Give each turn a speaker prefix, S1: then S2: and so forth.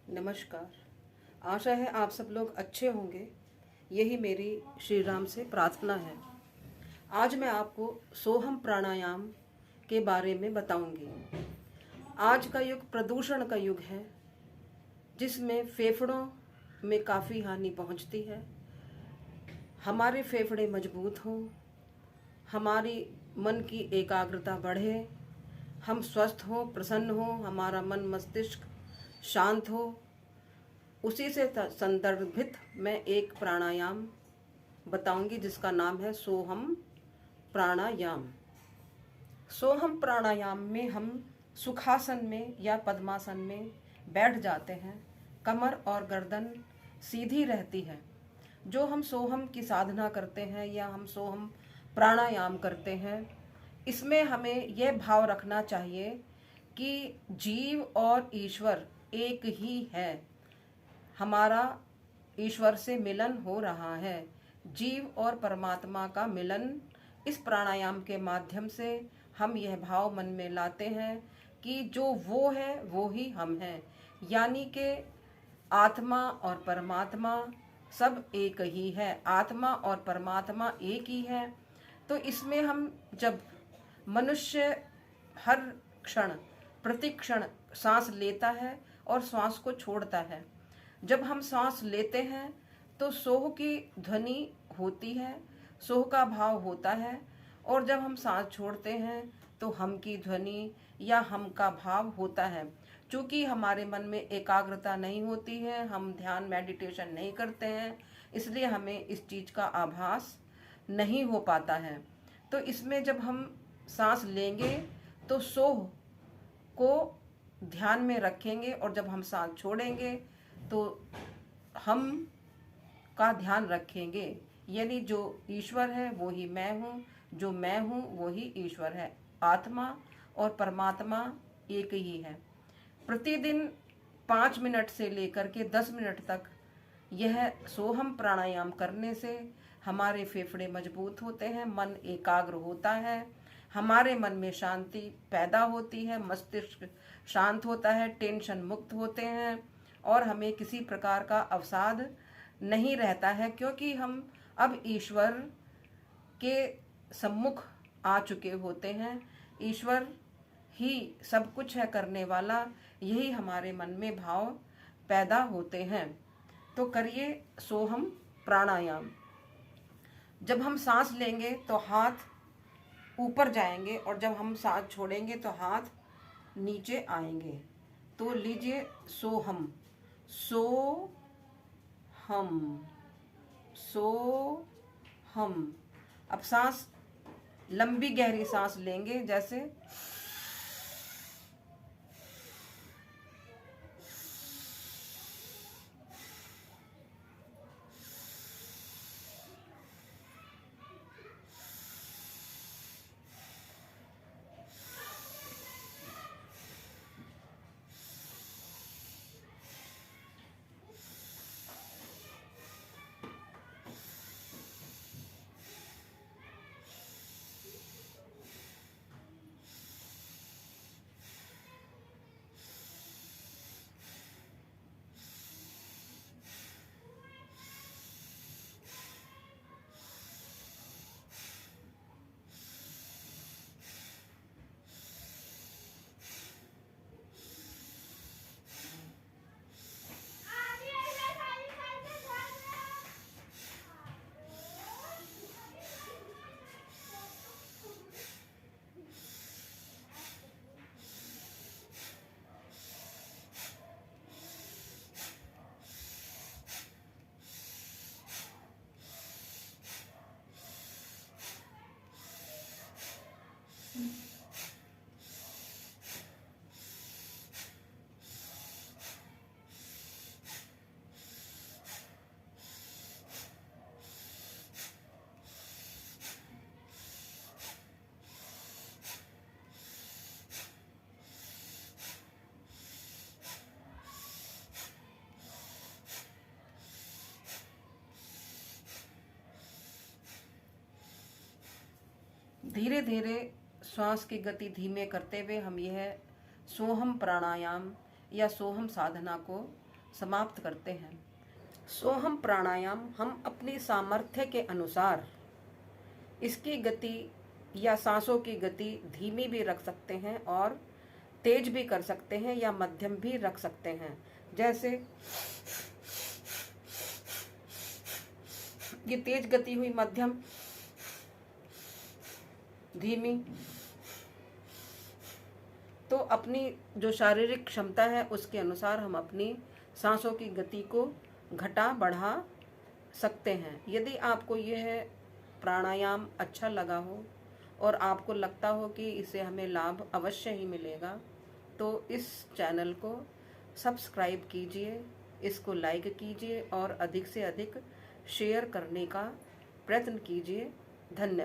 S1: नमस्कार। आशा है आप सब लोग अच्छे होंगे। यही मेरी श्री राम से प्रार्थना है। आज मैं आपको सोहम प्राणायाम के बारे में बताऊंगी। आज का युग प्रदूषण का युग है, जिसमें फेफड़ों में काफ़ी हानि पहुंचती है। हमारे फेफड़े मजबूत हों, हमारी मन की एकाग्रता बढ़े, हम स्वस्थ हों, प्रसन्न हों, हमारा मन मस्तिष्क शांत हो, उसी से संदर्भित मैं एक प्राणायाम बताऊंगी जिसका नाम है सोहम प्राणायाम। सोहम प्राणायाम में हम सुखासन में या पद्मासन में बैठ जाते हैं। कमर और गर्दन सीधी रहती है। जो हम सोहम की साधना करते हैं या हम सोहम प्राणायाम करते हैं, इसमें हमें यह भाव रखना चाहिए कि जीव और ईश्वर एक ही है। हमारा ईश्वर से मिलन हो रहा है। जीव और परमात्मा का मिलन इस प्राणायाम के माध्यम से हम यह भाव मन में लाते हैं कि जो वो है वो ही हम हैं, यानी कि आत्मा और परमात्मा सब एक ही है। आत्मा और परमात्मा एक ही है। तो इसमें हम जब मनुष्य हर क्षण प्रतिक्षण सांस लेता है और सांस को छोड़ता है, जब हम सांस लेते हैं तो सोह की ध्वनि होती है, सोह का भाव होता है, और जब हम सांस छोड़ते हैं तो हम की ध्वनि या हम का भाव होता है। चूँकि हमारे मन में एकाग्रता नहीं होती है, हम ध्यान मेडिटेशन नहीं करते हैं, इसलिए हमें इस चीज़ का आभास नहीं हो पाता है। तो इसमें जब हम सांस लेंगे तो सोह को ध्यान में रखेंगे, और जब हम सांस छोड़ेंगे तो हम का ध्यान रखेंगे। यानी जो ईश्वर है वो ही मैं हूँ, जो मैं हूँ वो ही ईश्वर है। आत्मा और परमात्मा एक ही है। प्रतिदिन 5 मिनट से लेकर के 10 मिनट तक यह सोहम प्राणायाम करने से हमारे फेफड़े मजबूत होते हैं, मन एकाग्र होता है, हमारे मन में शांति पैदा होती है, मस्तिष्क शांत होता है, टेंशन मुक्त होते हैं, और हमें किसी प्रकार का अवसाद नहीं रहता है, क्योंकि हम अब ईश्वर के सम्मुख आ चुके होते हैं। ईश्वर ही सब कुछ है करने वाला, यही हमारे मन में भाव पैदा होते हैं। तो करिए सोहम प्राणायाम। जब हम सांस लेंगे तो हाथ ऊपर जाएंगे, और जब हम सांस छोड़ेंगे तो हाथ नीचे आएंगे। तो लीजिए सोहम, सो हम, सो हम। अब सांस लंबी गहरी सांस लेंगे, जैसे धीरे धीरे श्वास की गति धीमे करते हुए हम यह सोहम प्राणायाम या सोहम साधना को समाप्त करते हैं। सोहम प्राणायाम हम अपनी सामर्थ्य के अनुसार इसकी गति या सांसों की गति धीमी भी रख सकते हैं और तेज भी कर सकते हैं या मध्यम भी रख सकते हैं। जैसे ये तेज गति हुई, मध्यम, धीमी। तो अपनी जो शारीरिक क्षमता है उसके अनुसार हम अपनी सांसों की गति को घटा बढ़ा सकते हैं। यदि आपको यह प्राणायाम अच्छा लगा हो और आपको लगता हो कि इससे हमें लाभ अवश्य ही मिलेगा, तो इस चैनल को सब्सक्राइब कीजिए, इसको लाइक कीजिए और अधिक से अधिक शेयर करने का प्रयत्न कीजिए। धन्यवाद।